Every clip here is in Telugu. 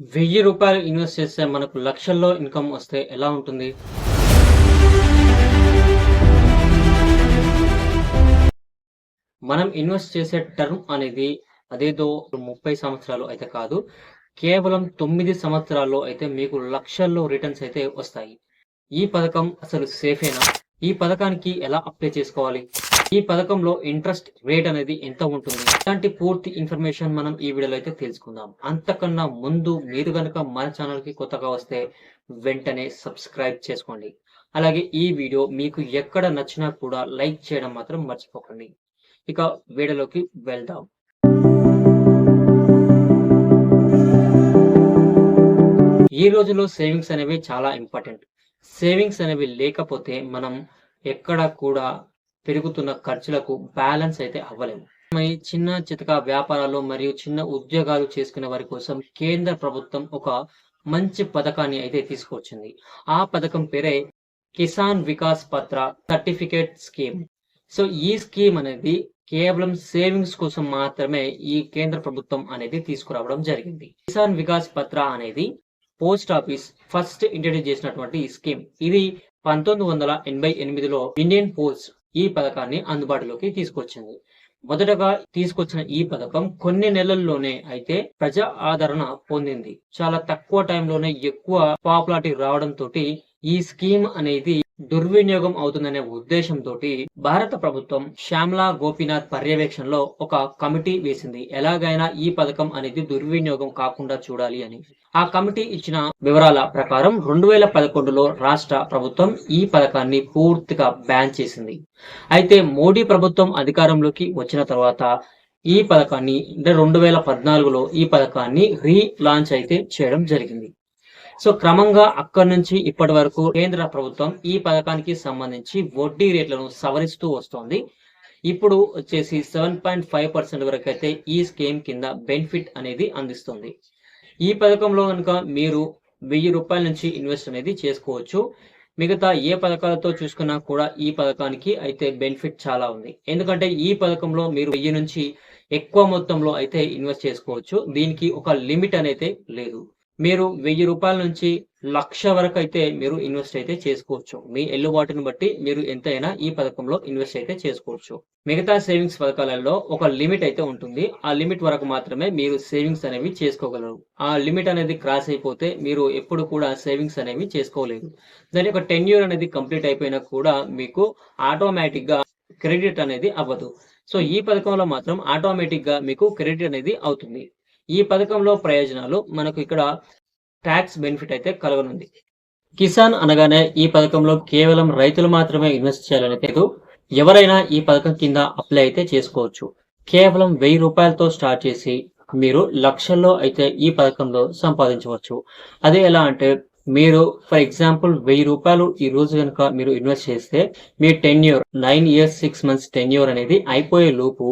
రూ. 1000 ఇన్వెస్ట్ చేస్తే మనకు లక్షల్లో ఇన్‌కమ్ వస్తే ఎలా ఉంటుంది? మనం ఇన్వెస్ట్ చేసే టర్మ్ అనేది అదేదో 30 సంవత్సరాలు అయితే కాదు. కేవలం 9 సంవత్సరాల్లో అయితే మీకు లక్షల్లో రిటర్న్స్ అయితే వస్తాయి. ఈ పథకం అసలు సేఫేనా? ఈ పథకానికి ఎలా అప్లై చేసుకోవాలి? ఈ పథకంలో ఇంట్రెస్ట్ రేట్ అనేది ఎంత ఉంటుంది? ఇలాంటి పూర్తి ఇన్ఫర్మేషన్ మనం ఈ వీడియోలో అయితే తెలుసుకుందాం. అంతకన్నా ముందు మీరు గనక మన ఛానల్‌కి కొత్తగా వస్తే వెంటనే సబ్స్క్రైబ్ చేసుకోండి. అలాగే ఈ వీడియో మీకు ఎక్కడ నచ్చినా కూడా లైక్ చేయడం మాత్రం మర్చిపోకండి. ఇక వీడియోలోకి వెళ్దాం. ఈ రోజుల్లో సేవింగ్స్ అనేవి చాలా ఇంపార్టెంట్. సేవింగ్స్ అనేవి లేకపోతే మనం ఎక్కడ కూడా పెరుగుతున్న ఖర్చులకు బ్యాలెన్స్ అయితే అవ్వలేము. ఈ చిన్న చితక వ్యాపారాలు మరియు చిన్న ఉద్యోగాలు చేసుకునే వారి కోసం కేంద్ర ప్రభుత్వం ఒక మంచి పథకాన్ని అయితే తీసుకొచ్చింది. ఆ పథకం పేరే కిసాన్ వికాస్ పత్ర సర్టిఫికేట్ స్కీమ్. సో ఈ స్కీమ్ అనేది కేవలం సేవింగ్స్ కోసం మాత్రమే ఈ కేంద్ర ప్రభుత్వం అనేది తీసుకురావడం జరిగింది. కిసాన్ వికాస్ పత్ర అనేది పోస్ట్ ఆఫీస్ ఫస్ట్ ఇంట్రడ్యూస్ చేసినటువంటి స్కీమ్. ఇది 1988లో ఇండియన్ పోస్ట్ ఈ పథకాన్ని అందుబాటులోకి తీసుకొచ్చింది. మొదటగా తీసుకొచ్చిన ఈ పథకం కొన్ని నెలల్లోనే అయితే ప్రజా ఆదరణ పొందింది. చాలా తక్కువ టైంలోనే ఎక్కువ పాపులారిటీ రావడంతో ఈ స్కీమ్ అనేది దుర్వినియోగం అవుతుందనే ఉద్దేశంతో భారత ప్రభుత్వం శ్యామ్లా గోపీనాథ్ పర్యవేక్షణలో ఒక కమిటీ వేసింది. ఎలాగైనా ఈ పథకం అనేది దుర్వినియోగం కాకుండా చూడాలి అని. ఆ కమిటీ ఇచ్చిన వివరాల ప్రకారం 2011లో రాష్ట్ర ప్రభుత్వం ఈ పథకాన్ని పూర్తిగా బ్యాన్ చేసింది. అయితే మోడీ ప్రభుత్వం అధికారంలోకి వచ్చిన తర్వాత ఈ పథకాన్ని అంటే 2014లో ఈ పథకాన్ని రీలాంచ్ అయితే చేయడం జరిగింది. సో క్రమంగా అక్కడి నుంచి ఇప్పటి వరకు కేంద్ర ప్రభుత్వం ఈ పథకానికి సంబంధించి వడ్డీ రేట్లను సవరిస్తూ వస్తోంది. ఇప్పుడు వచ్చేసి 7.5% వరకు అయితే ఈ స్కీమ్ కింద బెనిఫిట్ అనేది అందిస్తుంది. ఈ పథకంలో కనుక మీరు రూ. 1000 నుంచి ఇన్వెస్ట్ అనేది చేసుకోవచ్చు. మిగతా ఏ పథకాలతో చూసుకున్నా కూడా ఈ పథకానికి అయితే బెనిఫిట్ చాలా ఉంది. ఎందుకంటే ఈ పథకంలో మీరు 1000 నుంచి ఎక్కువ మొత్తంలో అయితే ఇన్వెస్ట్ చేసుకోవచ్చు. దీనికి ఒక లిమిట్ అనేది లేదు. మీరు రూ. 1000 నుంచి లక్ష వరకు అయితే మీరు ఇన్వెస్ట్ అయితే చేసుకోవచ్చు. మీ ఎల్లుబాటుని బట్టి మీరు ఎంతైనా ఈ పథకంలో ఇన్వెస్ట్ అయితే చేసుకోవచ్చు. మిగతా సేవింగ్స్ పథకాలలో ఒక లిమిట్ అయితే ఉంటుంది. ఆ లిమిట్ వరకు మాత్రమే మీరు సేవింగ్స్ అనేవి చేసుకోగలరు. ఆ లిమిట్ అనేది క్రాస్ అయిపోతే మీరు ఎప్పుడు కూడా సేవింగ్స్ అనేవి చేసుకోలేరు. దాని యొక్క టెన్యూర్ అనేది కంప్లీట్ అయిపోయినా కూడా మీకు ఆటోమేటిక్ గా క్రెడిట్ అనేది అవ్వదు. సో ఈ పథకంలో మాత్రం ఆటోమేటిక్ గా మీకు క్రెడిట్ అనేది అవుతుంది. ఈ పథకంలో ప్రయోజనాలు మనకు ఇక్కడ ట్యాక్స్ బెనిఫిట్ అయితే కలగనుంది. కిసాన్ అనగానే ఈ పథకంలో కేవలం రైతులు మాత్రమే ఇన్వెస్ట్ చేయాలని లేదు. ఎవరైనా ఈ పథకం కింద అప్లై అయితే చేసుకోవచ్చు. కేవలం రూ. 1000తో స్టార్ట్ చేసి మీరు లక్షల్లో అయితే ఈ పథకంలో సంపాదించవచ్చు. అదే ఎలా అంటే మీరు ఫర్ ఎగ్జాంపుల్ రూ. 1000 ఈ రోజు కనుక మీరు ఇన్వెస్ట్ చేస్తే మీ టెన్యూర్ 9 years 6 months టెన్యూర్ అనేది అయిపోయే లోపు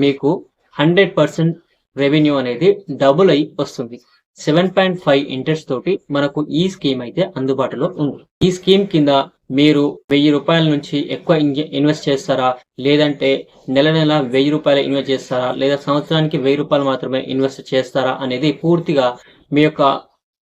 మీకు 100% రెవెన్యూ అనేది డబుల్ అయి వస్తుంది. 7.5 ఇంట్రెస్ట్ తోటి మనకు ఈ స్కీమ్ అయితే అందుబాటులో ఉంది. ఈ స్కీమ్ కింద మీరు రూ. 1000 నుంచి ఎక్కువ ఇన్వెస్ట్ చేస్తారా, లేదంటే నెల నెల రూ. 1000 ఇన్వెస్ట్ చేస్తారా, లేదా సంవత్సరానికి రూ. 1000 మాత్రమే ఇన్వెస్ట్ చేస్తారా అనేది పూర్తిగా మీ యొక్క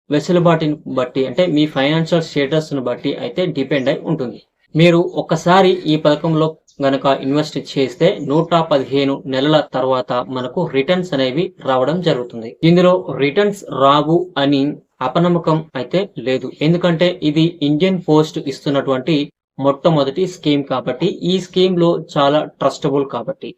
వెసులుబాటుని బట్టి అంటే మీ ఫైనాన్షియల్ స్టేటస్ ను బట్టి అయితే డిపెండ్ అయి ఉంటుంది. మీరు ఒక్కసారి ఈ పథకంలో గనక ఇన్వెస్ట్ చేస్తే 115 నెలల తర్వాత మనకు రిటర్న్స్ అనేవి రావడం జరుగుతుంది. ఇందులో రిటర్న్స్ రావు అని అపనమ్మకం అయితే లేదు. ఎందుకంటే ఇది ఇండియన్ పోస్ట్ ఇస్తున్నటువంటి మొట్టమొదటి స్కీమ్ కాబట్టి, ఈ స్కీమ్ లో చాలా ట్రస్టబుల్ కాబట్టి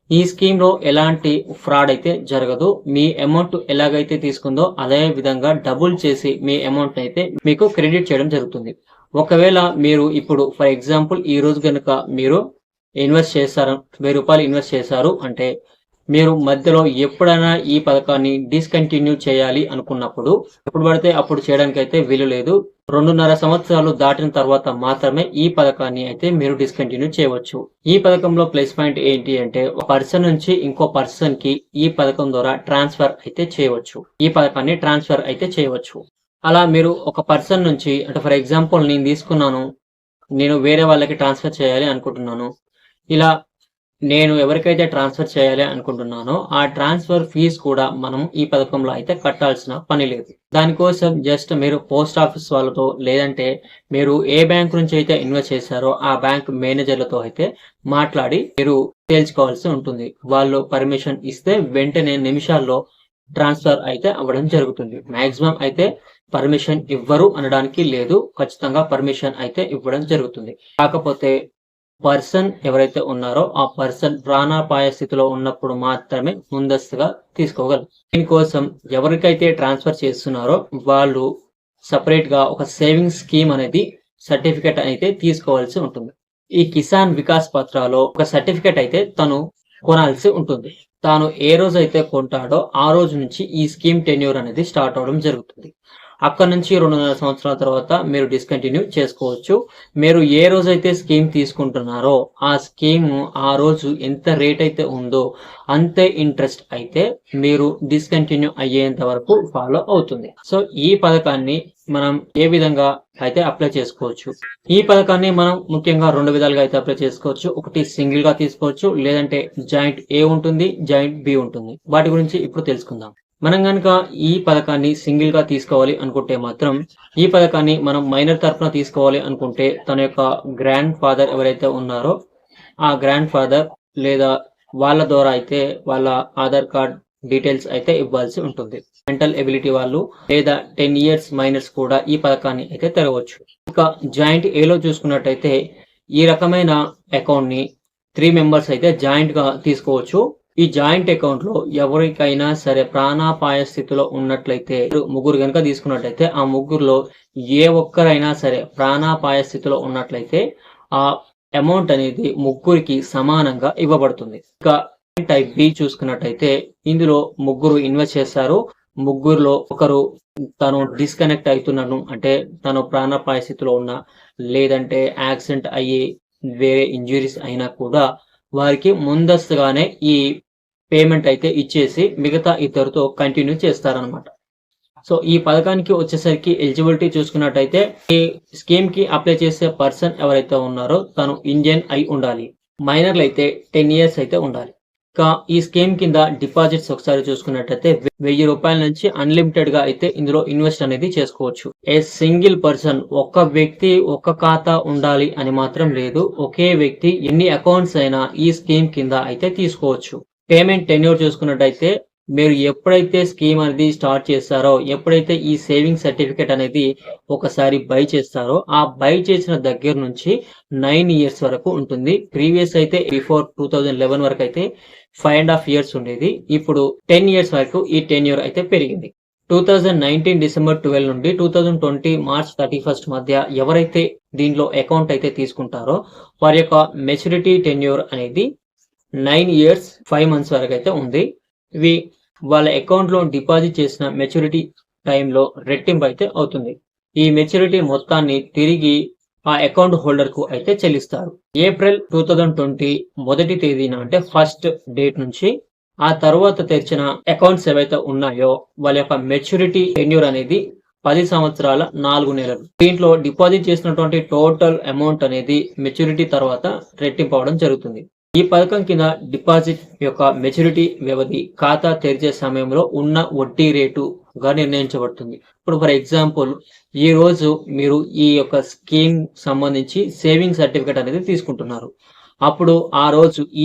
ఈ స్కీమ్ లో ఎలాంటి ఫ్రాడ్ అయితే జరగదు. మీ అమౌంట్ ఎలాగైతే తీసుకుందో అదే విధంగా డబుల్ చేసి మీ అమౌంట్ అయితే మీకు క్రెడిట్ చేయడం జరుగుతుంది. ఒకవేళ మీరు ఇప్పుడు ఫర్ ఎగ్జాంపుల్ ఈ రోజు కనుక మీరు ఇన్వెస్ట్ చేస్తారు, రూ. 1000 ఇన్వెస్ట్ చేశారు అంటే మీరు మధ్యలో ఎప్పుడైనా ఈ పథకాన్ని డిస్కంటిన్యూ చేయాలి అనుకున్నప్పుడు ఎప్పుడు పడితే అప్పుడు చేయడానికి అయితే వీలు లేదు. 2.5 సంవత్సరాలు దాటిన తర్వాత మాత్రమే ఈ పథకాన్ని అయితే మీరు డిస్కంటిన్యూ చేయవచ్చు. ఈ పథకంలో ప్లస్ పాయింట్ ఏంటి అంటే ఒక పర్సన్ నుంచి ఇంకో పర్సన్ కి ఈ పథకం ద్వారా ట్రాన్స్ఫర్ అయితే చేయవచ్చు. ఈ పథకాన్ని ట్రాన్స్ఫర్ అయితే చేయవచ్చు. అలా మీరు ఒక పర్సన్ నుంచి అంటే ఫర్ ఎగ్జాంపుల్ నేను తీసుకున్నాను, నేను వేరే వాళ్ళకి ట్రాన్స్ఫర్ చేయాలి అనుకుంటున్నాను. ఇలా నేను ఎవరికైతే ట్రాన్స్ఫర్ చేయాలి అనుకుంటున్నానో ఆ ట్రాన్స్ఫర్ ఫీజ్ కూడా మనం ఈ పథకంలో అయితే కట్టాల్సిన పని లేదు. దానికోసం జస్ట్ మీరు పోస్ట్ ఆఫీస్ వాళ్ళతో లేదంటే మీరు ఏ బ్యాంక్ నుంచి అయితే ఇన్వెస్ట్ చేశారో ఆ బ్యాంక్ మేనేజర్లతో అయితే మాట్లాడి మీరు తేల్చుకోవాల్సి ఉంటుంది. వాళ్ళు పర్మిషన్ ఇస్తే వెంటనే నిమిషాల్లో ట్రాన్స్ఫర్ అయితే అవ్వడం జరుగుతుంది. మాక్సిమం అయితే పర్మిషన్ ఇవ్వరు అనడానికి లేదు. ఖచ్చితంగా పర్మిషన్ అయితే ఇవ్వడం జరుగుతుంది. కాకపోతే పర్సన్ ఎవరైతే ఉన్నారో ఆ పర్సన్ ప్రాణాపాయ స్థితిలో ఉన్నప్పుడు మాత్రమే ముందస్తుగా తీసుకోగలరు. దీనికోసం ఎవరికైతే ట్రాన్స్ఫర్ చేస్తున్నారో వాళ్ళు సెపరేట్ గా ఒక సేవింగ్స్ స్కీమ్ అనేది సర్టిఫికెట్ అయితే తీసుకోవాల్సి ఉంటుంది. ఈ కిసాన్ వికాస్ పత్రాలో ఒక సర్టిఫికెట్ అయితే తను కొనాల్సి ఉంటుంది. తాను ఏ రోజు అయితే కొంటాడో ఆ రోజు నుంచి ఈ స్కీమ్ టెన్యూర్ అనేది స్టార్ట్ అవడం జరుగుతుంది. అక్కడ నుంచి 2.5 సంవత్సరాల తర్వాత మీరు డిస్కంటిన్యూ చేసుకోవచ్చు. మీరు ఏ రోజైతే స్కీమ్ తీసుకుంటున్నారో ఆ స్కీమ్ ఆ రోజు ఎంత రేట్ అయితే ఉందో అంతే ఇంట్రెస్ట్ అయితే మీరు డిస్కంటిన్యూ అయ్యేంత వరకు ఫాలో అవుతుంది. సో ఈ పథకాన్ని మనం ఏ విధంగా అయితే అప్లై చేసుకోవచ్చు. ఈ పథకాన్ని మనం ముఖ్యంగా 2 విధాలుగా అయితే అప్లై చేసుకోవచ్చు. ఒకటి సింగిల్ గా తీసుకోవచ్చు, లేదంటే జాయింట్ ఏ ఉంటుంది, జాయింట్ బి ఉంటుంది. వాటి గురించి ఇప్పుడు తెలుసుకుందాం. మనం గనుక ఈ పథకాన్ని సింగిల్ గా తీసుకోవాలి అనుకుంటే మాత్రం ఈ పథకాన్ని మనం మైనర్ తరఫున తీసుకోవాలి అనుకుంటే తన యొక్క గ్రాండ్ ఫాదర్ ఎవరైతే ఉన్నారో ఆ గ్రాండ్ ఫాదర్ లేదా వాళ్ళ ద్వారా అయితే వాళ్ళ ఆధార్ కార్డ్ డీటెయిల్స్ అయితే ఇవ్వాల్సి ఉంటుంది. మెంటల్ ఎబిలిటీ వాళ్ళు లేదా 10 ఇయర్స్ మైనర్స్ కూడా ఈ పథకాన్ని అయితే తెరవచ్చు. ఇంకా జాయింట్ ఏలో చూసుకున్నట్టయితే ఈ రకమైన అకౌంట్ ని 3 మెంబర్స్ అయితే జాయింట్ గా తీసుకోవచ్చు. ఈ జాయింట్ అకౌంట్ లో ఎవరికైనా సరే ప్రాణాపాయ స్థితిలో ఉన్నట్లయితే ముగ్గురు కనుక తీసుకున్నట్లయితే ఆ ముగ్గురులో ఏ ఒక్కరైనా సరే ప్రాణాపాయ స్థితిలో ఉన్నట్లయితే ఆ అమౌంట్ అనేది ముగ్గురికి సమానంగా ఇవ్వబడుతుంది. ఇంకా టైప్ బి చూసుకున్నట్టయితే ఇందులో ముగ్గురు ఇన్వెస్ట్ చేస్తారు. ముగ్గురులో ఒకరు తను డిస్కనెక్ట్ అవుతున్నాను అంటే తను ప్రాణాపాయ స్థితిలో ఉన్నా లేదంటే యాక్సిడెంట్ అయ్యి వేరే ఇంజురీస్ అయినా కూడా వారికి ముందస్తుగానే ఈ పేమెంట్ అయితే ఇచ్చేసి మిగతా ఇద్దరితో కంటిన్యూ చేస్తారనమాట. సో ఈ పథకానికి వచ్చేసరికి ఎలిజిబిలిటీ చూసుకున్నట్టయితే ఈ స్కీమ్ కి అప్లై చేసే పర్సన్ ఎవరైతే ఉన్నారో తను ఇండియన్ అయి ఉండాలి. మైనర్లు అయితే 10 ఇయర్స్ అయితే ఉండాలి. ఇంకా ఈ స్కీమ్ కింద డిపాజిట్స్ ఒకసారి చూసుకున్నట్టయితే 1000 రూపాయల నుంచి అన్లిమిటెడ్ గా అయితే ఇందులో ఇన్వెస్ట్ అనేది చేసుకోవచ్చు. ఏ సింగిల్ పర్సన్ ఒక్క వ్యక్తి ఒక్క ఖాతా ఉండాలి అని మాత్రం లేదు. ఒకే వ్యక్తి ఎన్ని అకౌంట్స్ అయినా ఈ స్కీమ్ కింద అయితే తీసుకోవచ్చు. పేమెంట్ టెన్యూర్ చూసుకున్నట్టయితే మీరు ఎప్పుడైతే స్కీమ్ అనేది స్టార్ట్ చేస్తారో ఎప్పుడైతే ఈ సేవింగ్ సర్టిఫికేట్ అనేది ఒకసారి బై చేస్తారో ఆ బై చేసిన దగ్గర నుంచి 9 ఇయర్స్ వరకు ఉంటుంది. ప్రీవియస్ అయితే బిఫోర్ 2011 వరకు అయితే 5.5 ఇయర్స్ ఉండేది. ఇప్పుడు 10 ఇయర్స్ వరకు ఈ టెన్యూర్ అయితే పెరిగింది. 2019 డిసెంబర్ 12 నుండి 2020 మార్చ్ 31 మధ్య ఎవరైతే దీంట్లో అకౌంట్ అయితే తీసుకుంటారో వారి యొక్క మెచ్యూరిటీ టెన్యూర్ అనేది 9 ఇయర్స్ 5 మంత్స్ వరకు అయితే ఉంది. ఇవి వాళ్ళ అకౌంట్ లో డిపాజిట్ చేసిన మెచ్యూరిటీ టైంలో రెట్టింపు అయితే అవుతుంది. ఈ మెచ్యూరిటీ మొత్తాన్ని తిరిగి ఆ అకౌంట్ హోల్డర్ కు అయితే చెల్లిస్తారు. ఏప్రిల్ 2020 మొదటి తేదీన అంటే ఫస్ట్ డేట్ నుంచి ఆ తర్వాత తెరిచిన అకౌంట్స్ ఏవైతే ఉన్నాయో వాళ్ళ యొక్క మెచ్యూరిటీ టెన్యూర్ అనేది 10 సంవత్సరాల 4 నెలలు. దీంట్లో డిపాజిట్ చేసినటువంటి టోటల్ అమౌంట్ అనేది మెచ్యూరిటీ తర్వాత రెట్టింపు అవడం జరుగుతుంది. ఈ పథకం కింద డిపాజిట్ యొక్క మెచ్యూరిటీ వ్యవధి ఖాతా తెరిచే సమయంలో ఉన్న వడ్డీ రేటుగా నిర్ణయించబడుతుంది. ఇప్పుడు ఫర్ ఎగ్జాంపుల్ ఈ రోజు మీరు ఈ యొక్క స్కీమ్ సంబంధించి సేవింగ్ సర్టిఫికేట్ అనేది తీసుకుంటున్నారు. అప్పుడు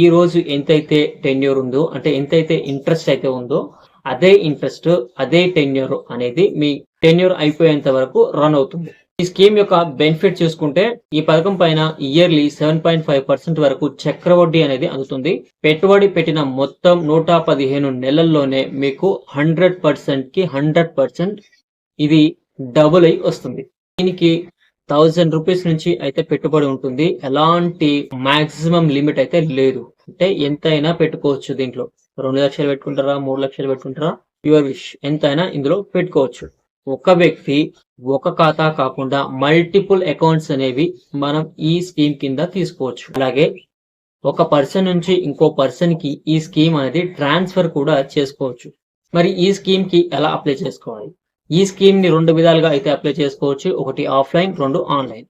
ఈ రోజు ఎంతైతే టెన్యూర్ ఉందో అంటే ఎంతైతే ఇంట్రెస్ట్ అయితే ఉందో అదే ఇంట్రెస్ట్ అదే టెన్యూర్ అనేది మీ టెన్యూర్ అయిపోయేంత వరకు రన్ అవుతుంది. ఈ స్కీమ్ యొక్క బెనిఫిట్ చూసుకుంటే ఈ పథకం పైన ఇయర్లీ 7.5% వరకు చక్రవడ్డీ అనేది అందుతుంది. పెట్టుబడి పెట్టిన మొత్తం 115 నెలల్లోనే మీకు 100% కి 100% ఇది డబుల్ అయి వస్తుంది. దీనికి 1000 రూపీస్ నుంచి అయితే పెట్టుబడి ఉంటుంది. ఎలాంటి మాక్సిమం లిమిట్ అయితే లేదు. అంటే ఎంతైనా పెట్టుకోవచ్చు. దీంట్లో 2 లక్షలు పెట్టుకుంటారా 3 లక్షలు పెట్టుకుంటారా యువర్ విష్, ఎంతైనా ఇందులో పెట్టుకోవచ్చు. ఒక వ్యక్తి ఒక ఖాతా కాకుండా మల్టిపుల్ అకౌంట్స్ అనేవి మనం ఈ స్కీమ్ కింద తీసుకోవచ్చు. అలాగే ఒక పర్సన్ నుంచి ఇంకో పర్సన్ కి ఈ స్కీమ్ అనేది ట్రాన్స్ఫర్ కూడా చేసుకోవచ్చు. మరి ఈ స్కీమ్ కి ఎలా అప్లై చేసుకోవాలి? ఈ స్కీమ్ ని 2 విధాలుగా అయితే అప్లై చేసుకోవచ్చు. ఒకటి ఆఫ్లైన్, 2 ఆన్లైన్.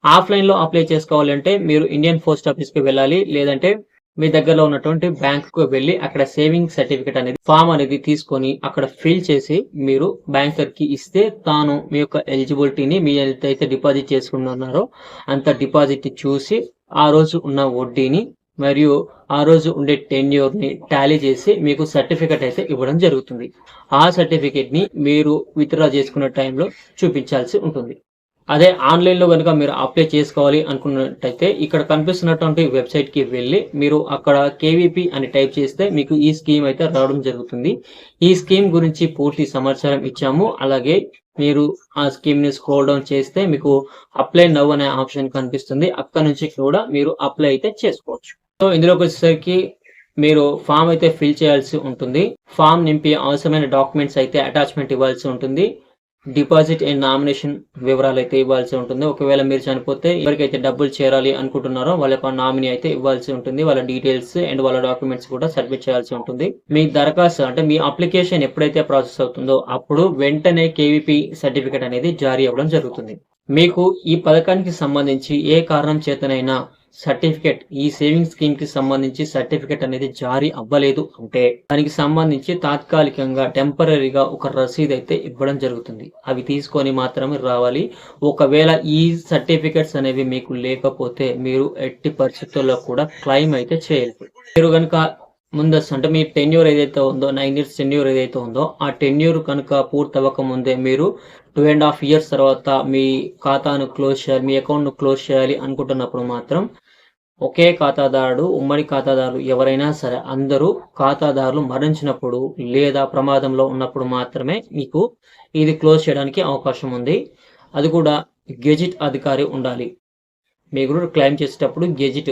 ఆఫ్లైన్ లో అప్లై చేసుకోవాలంటే మీరు ఇండియన్ పోస్ట్ ఆఫీస్ కి వెళ్ళాలి, లేదంటే మీ దగ్గరలో ఉన్నటువంటి బ్యాంక్‌కు వెళ్లి అక్కడ సేవింగ్ సర్టిఫికేట్ అనేది ఫార్మ్ అనేది తీసుకొని అక్కడ ఫిల్ చేసి మీరు బ్యాంకర్‌కి ఇస్తే తాను మీ యొక్క ఎలిజిబిలిటీని మీ ఎంతైతే డిపాజిట్ చేసుకున్నారో అంత డిపాజిట్ చూసి ఆ రోజు ఉన్న వడ్డీని మరియు ఆ రోజు ఉండే టెన్యూర్‌ని టాలీ చేసి మీకు సర్టిఫికేట్ అయితే ఇవ్వడం జరుగుతుంది. ఆ సర్టిఫికేట్‌ని మీరు విత్‌డ్రా చేసుకునే టైంలో చూపించాల్సి ఉంటుంది. అదే ఆన్‌లైన్‌లో గనుక మీరు అప్లై చేసుకోవాలి అనుకున్నట్టయితే ఇక్కడ కనిపిస్తున్నటువంటి వెబ్‌సైట్‌కి వెళ్లి మీరు అక్కడ కేవీపీ అని టైప్ చేస్తే మీకు ఈ స్కీమ్ అయితే రావడం జరుగుతుంది. ఈ స్కీమ్ గురించి పూర్తి సమాచారం ఇచ్చాము. అలాగే మీరు ఆ స్కీమ్‌ని స్క్రోల్ డౌన్ చేస్తే మీకు అప్లై నౌ అనే ఆప్షన్ కనిపిస్తుంది. అక్కడి నుంచి కూడా మీరు అప్లై అయితే చేసుకోవచ్చు. సో ఇందులోకొచ్చేసరికి మీరు ఫార్మ్ అయితే ఫిల్ చేయాల్సి ఉంటుంది. ఫార్మ్ నింపి అవసరమైన డాక్యుమెంట్స్ అయితే అటాచ్‌మెంట్ ఇవ్వాల్సి ఉంటుంది. డిపాజిట్ అండ్ నామినేషన్ వివరాలు అయితే ఇవ్వాల్సి ఉంటుంది. ఒకవేళ మీరు చనిపోతే ఎవరికైతే డబ్బులు చేరాలి అనుకుంటున్నారో వాళ్ళ యొక్క నామినీ అయితే ఇవ్వాల్సి ఉంటుంది. వాళ్ళ డీటెయిల్స్ అండ్ వాళ్ళ డాక్యుమెంట్స్ కూడా సబ్మిట్ చేయాల్సి ఉంటుంది. మీ దరఖాస్తు అంటే మీ అప్లికేషన్ ఎప్పుడైతే ప్రాసెస్ అవుతుందో అప్పుడు వెంటనే కేవీపీ సర్టిఫికేట్ అనేది జారీ అవ్వడం జరుగుతుంది. మీకు ఈ పథకానికి సంబంధించి ఏ కారణం చేతనైనా సర్టిఫికేట్ ఈ సేవింగ్ స్కీమ్ కి సంబంధించి సర్టిఫికేట్ అనేది జారీ అవ్వలేదు అంటే దానికి సంబంధించి తాత్కాలికంగా టెంపరరీగా ఒక రసీదు అయితే ఇవ్వడం జరుగుతుంది. అవి తీసుకొని మాత్రమే రావాలి. ఒకవేళ ఈ సర్టిఫికేట్స్ అనేవి మీకు లేకపోతే మీరు ఎట్టి పరిస్థితుల్లో కూడా క్లెయిమ్ అయితే చేయలేరు. మీరు కనుక ముందస్తు అంటే మీ టెన్యూర్ ఏదైతే ఉందో 9 ఇయర్స్ టెన్యూర్ ఏదైతే ఉందో ఆ టెన్యూర్ కనుక పూర్తవ్వక ముందే మీరు 2.5 ఇయర్స్ తర్వాత మీ ఖాతాను క్లోజ్ చేయాలి, మీ అకౌంట్‌ను క్లోజ్ చేయాలి అనుకుంటున్నప్పుడు మాత్రం ఒకే ఖాతాదారుడు, ఉమ్మడి ఖాతాదారులు ఎవరైనా సరే అందరూ ఖాతాదారులు మరణించినప్పుడు లేదా ప్రమాదంలో ఉన్నప్పుడు మాత్రమే మీకు ఇది క్లోజ్ చేయడానికి అవకాశం ఉంది. అది కూడా గెజిట్ అధికారి ఉండాలి. మీరు క్లెయిమ్ చేసేటప్పుడు గెజిట్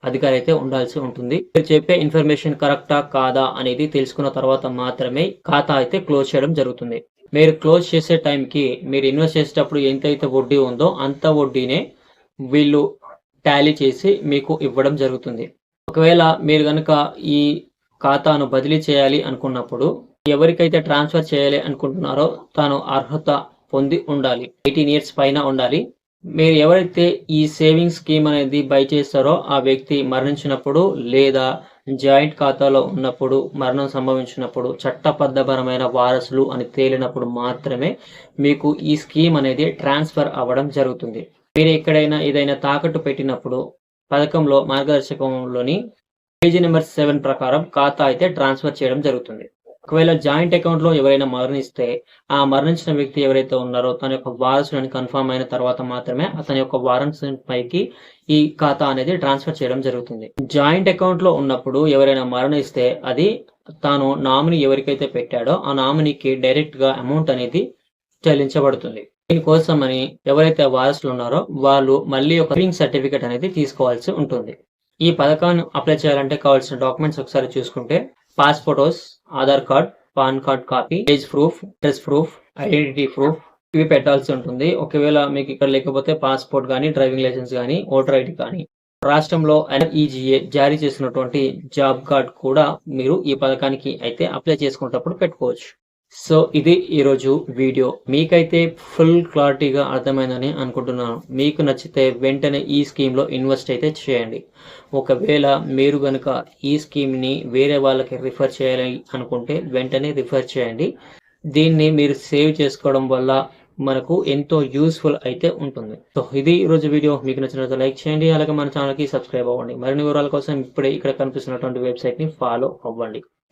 అధికారి అయితే ఉండాల్సి ఉంటుంది. మీరు చెప్పే ఇన్ఫర్మేషన్ కరెక్టా కాదా అనేది తెలుసుకున్న తర్వాత మాత్రమే ఖాతా అయితే క్లోజ్ చేయడం జరుగుతుంది. మీరు క్లోజ్ చేసే టైంకి మీరు ఇన్వెస్ట్ చేసేటప్పుడు ఎంతైతే వడ్డీ ఉందో అంత వడ్డీనే వీళ్ళు టాలీ చేసి మీకు ఇవ్వడం జరుగుతుంది. ఒకవేళ మీరు గనుక ఈ ఖాతాను బదిలీ చేయాలి అనుకున్నప్పుడు ఎవరికైతే ట్రాన్స్ఫర్ చేయాలి అనుకుంటున్నారో తాను అర్హత పొంది ఉండాలి. 18 ఇయర్స్ పైన ఉండాలి. మీరు ఎవరైతే ఈ సేవింగ్ స్కీమ్ అనేది బై చేస్తారో ఆ వ్యక్తి మరణించినప్పుడు లేదా జాయింట్ ఖాతాలో ఉన్నప్పుడు మరణం సంభవించినప్పుడు చట్టబద్ధపరమైన వారసులు అని తేలినప్పుడు మాత్రమే మీకు ఈ స్కీమ్ అనేది ట్రాన్స్ఫర్ అవ్వడం జరుగుతుంది. మీరు ఎక్కడైనా ఏదైనా తాకట్టు పెట్టినప్పుడు పథకంలో మార్గదర్శకంలోని పేజీ నెంబర్ 7 ప్రకారం ఖాతా అయితే ట్రాన్స్ఫర్ చేయడం జరుగుతుంది. ఒకవేళ జాయింట్ అకౌంట్‌లో ఎవరైనా మరణిస్తే ఆ మరణించిన వ్యక్తి ఎవరైతే ఉన్నారో తన యొక్క వారసులని కన్ఫర్మ్ అయిన తర్వాత మాత్రమే అతని యొక్క వారసుని పైకి ఈ ఖాతా అనేది ట్రాన్స్ఫర్ చేయడం జరుగుతుంది. జాయింట్ అకౌంట్‌లో ఉన్నప్పుడు ఎవరైనా మరణిస్తే అది తాను నామినీ ఎవరికైతే పెట్టాడో ఆ నామినీకి డైరెక్ట్‌గా అమౌంట్ అనేది చెల్లించబడుతుంది. దీనికోసమని ఎవరైతే వారసులు ఉన్నారో వాళ్ళు మళ్ళీ ఒక సేవింగ్ సర్టిఫికేట్ అనేది తీసుకోవాల్సి ఉంటుంది. ఈ పథకాన్ని అప్లై చేయాలంటే కావాల్సిన డాక్యుమెంట్స్ ఒకసారి చూసుకుంటే pass photos, Aadhaar card, pan card copy, age proof, address proof, identity proof ఇవి పెట్టాల్సి ఉంటుంది. ఒకవేళ మీకు ఇక్కడ లేకపోతే పాస్‌పోర్ట్ గానీ, డ్రైవింగ్ లైసెన్స్ గానీ, ఓటర్ ఐడీ కానీ రాష్ట్రంలో NREGA జారీ చేసినటువంటి జాబ్ కార్డ్ కూడా మీరు ఈ పథకానికి అయితే అప్లై చేసుకునేటప్పుడు పెట్టుకోవచ్చు. సో ఇది ఈరోజు వీడియో. మీకైతే ఫుల్ క్లారిటీగా అర్థమైందని అనుకుంటున్నాను. మీకు నచ్చితే వెంటనే ఈ స్కీమ్‌లో ఇన్వెస్ట్ అయితే చేయండి. ఒకవేళ మీరు గనుక ఈ స్కీమ్‌ని వేరే వాళ్ళకి రిఫర్ చేయాలి అనుకుంటే వెంటనే రిఫర్ చేయండి. దీన్ని మీరు సేవ్ చేసుకోవడం వల్ల మనకు ఎంతో యూజ్‌ఫుల్ అయితే ఉంటుంది. సో ఇది ఈరోజు వీడియో. మీకు నచ్చినట్లయితే లైక్ చేయండి. అలాగే మన ఛానల్‌కి సబ్స్క్రైబ్ అవ్వండి. మరిన్ని వివరాల కోసం ఇప్పుడే ఇక్కడ కనిపిస్తున్నటువంటి వెబ్‌సైట్‌ని ఫాలో అవ్వండి.